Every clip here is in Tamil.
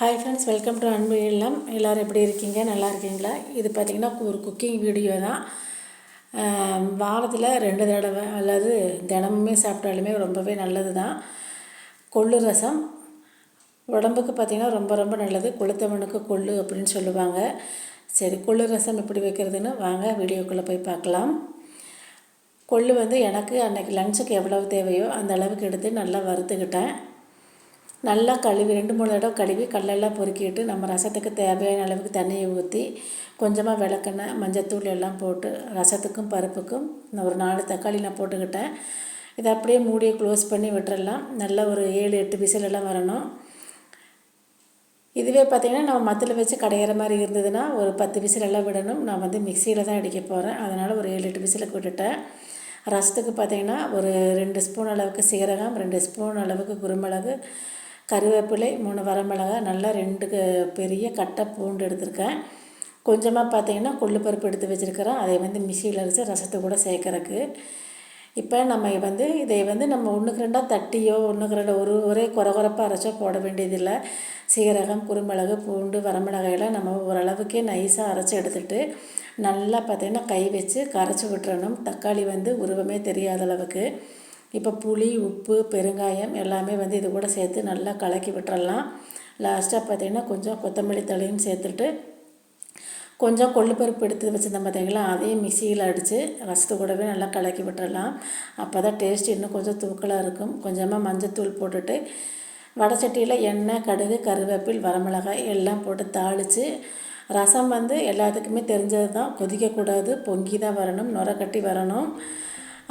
ஹாய் ஃப்ரெண்ட்ஸ், வெல்கம் டு அன்பு இல்லம். எல்லோரும் எப்படி இருக்கீங்க? நல்லா இருக்கீங்களா? இது பார்த்திங்கன்னா ஒரு குக்கிங் வீடியோ தான். வாரத்தில் 2 தடவை அல்லது தினமுமே சாப்பிட்டாலுமே ரொம்பவே நல்லது தான். கொள்ளு ரசம் உடம்புக்கு பார்த்திங்கன்னா ரொம்ப ரொம்ப நல்லது. கொளுத்தவனுக்கு கொள்ளு அப்படின்னு சொல்லுவாங்க. சரி, கொள்ளு ரசம் எப்படி வைக்கிறதுன்னு வாங்க வீடியோக்குள்ளே போய் பார்க்கலாம். கொள்ளு எனக்கு அன்றைக்கி லஞ்சுக்கு எவ்வளவு தேவையோ அந்த அளவுக்கு எடுத்து நல்லா வறுத்துக்கிட்டேன். நல்லா கழுவி 2-3 தடவை கழுவி கல்லெல்லாம் பொறுக்கிட்டு நம்ம ரசத்துக்கு தேவையான அளவுக்கு தண்ணியை ஊற்றி கொஞ்சமாக விளக்கெண்ணெய், மஞ்சத்தூள் எல்லாம் போட்டு ரசத்துக்கும் பருப்புக்கும் ஒரு 4 தக்காளி நான் போட்டுக்கிட்டேன். இதை அப்படியே மூடியை க்ளோஸ் பண்ணி விட்டுறலாம். நல்லா ஒரு 7-8 விசில் எல்லாம் வரணும். இதுவே பார்த்திங்கன்னா நம்ம மத்தில் வச்சு கடையிற மாதிரி இருந்ததுன்னா ஒரு 10 விசில் எல்லாம் விடணும். நான் மிக்சியில் தான் அடிக்க போகிறேன். அதனால் ஒரு 7-8 விசிலுக்கு விட்டுட்டேன். ரசத்துக்கு பார்த்திங்கன்னா ஒரு 2 ஸ்பூன் அளவுக்கு சீரகம், 2 ஸ்பூன் அளவுக்கு குருமிளகு, கருவேப்பிலை, 3 வரமிளகாய், நல்லா 2 பெரிய கட்டை பூண்டு எடுத்திருக்கேன். கொஞ்சமாக பார்த்திங்கன்னா கொள்ளு பருப்பு எடுத்து வச்சுருக்கிறேன். அதை மிக்சியில் அரைச்சி ரசத்தை கூட சேர்க்குறக்கு. இப்போ நம்ம இதை நம்ம 1க்கு 2 தட்டியோ 1க்கு 2 ஒரே குறப்பாக அரைச்சோ போட வேண்டியதில்லை. சீரகம், குருமிளகு, பூண்டு, வரமிளகாயெல்லாம் நம்ம ஓரளவுக்கே நைஸாக அரைச்சி எடுத்துகிட்டு நல்லா பார்த்திங்கன்னா கை வச்சு கரைச்சி விட்டுறணும். தக்காளி உருவமே தெரியாத அளவுக்கு. இப்போ புளி, உப்பு, பெருங்காயம் எல்லாமே இது கூட சேர்த்து நல்லா கலக்கி விட்டுறலாம். லாஸ்ட்டாக பார்த்திங்கன்னா கொஞ்சம் கொத்தமல்லி தழையும் சேர்த்துட்டு கொஞ்சம் கொள்ளுப்பருப்பு எடுத்து வச்சுருந்தேன் பார்த்திங்களா, அதையும் மிக்சியில் அடித்து ரசத்து கூடவே நல்லா கலக்கி விட்டுறலாம். அப்போ தான் டேஸ்ட் இன்னும் கொஞ்சம் தூக்கலாக இருக்கும். கொஞ்சமாக மஞ்சத்தூள் போட்டுட்டு வடைச்சட்டியில் எண்ணெய், கடுகு, கருவேப்பில், வரமிளகாய் எல்லாம் போட்டு தாளித்து ரசம் எல்லாத்துக்குமே தெரிஞ்சது தான். கொதிக்கக்கூடாது, பொங்கி தான் வரணும், நுரை கட்டி வரணும்.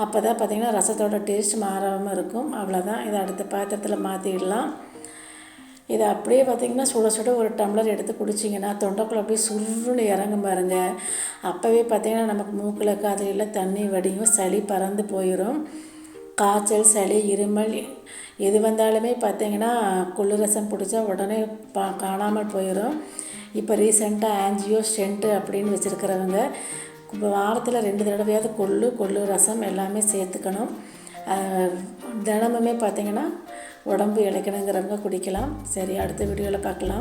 அப்போ தான் பார்த்திங்கன்னா ரசத்தோட டேஸ்ட் மாறாமல் இருக்கும். அவ்வளோதான். இதை அடுத்த பாத்திரத்தில் மாற்றிடலாம். இதை அப்படியே பார்த்திங்கன்னா சுட சுட ஒரு டம்ளர் எடுத்து குடிச்சிங்கன்னா தொண்டைக்குள்ள அப்படியே சுருன்னு இறங்கும் பாருங்க. அப்போவே பார்த்திங்கன்னா நமக்கு மூக்கில் காதிலெல்லாம் தண்ணி வடியும், சளி பறந்து போயிடும். காய்ச்சல், சளி, இருமல் எது வந்தாலுமே பார்த்திங்கன்னா கொள்ளு ரசம் பிடிச்சா உடனே காணாமல் போயிடும். இப்போ ரீசெண்டாக ஆஞ்சியோ ஸ்டென்ட்டு அப்படின்னு வச்சுருக்கிறவங்க இப்போ வாரத்தில் 2 தடவையாவது கொள்ளு ரசம் எல்லாமே சேர்த்துக்கணும். தினமுமே பார்த்திங்கன்னா உடம்பு இளைக்கணுங்கிறவங்க குடிக்கலாம். சரி, அடுத்த வீடியோவில் பார்க்கலாம்.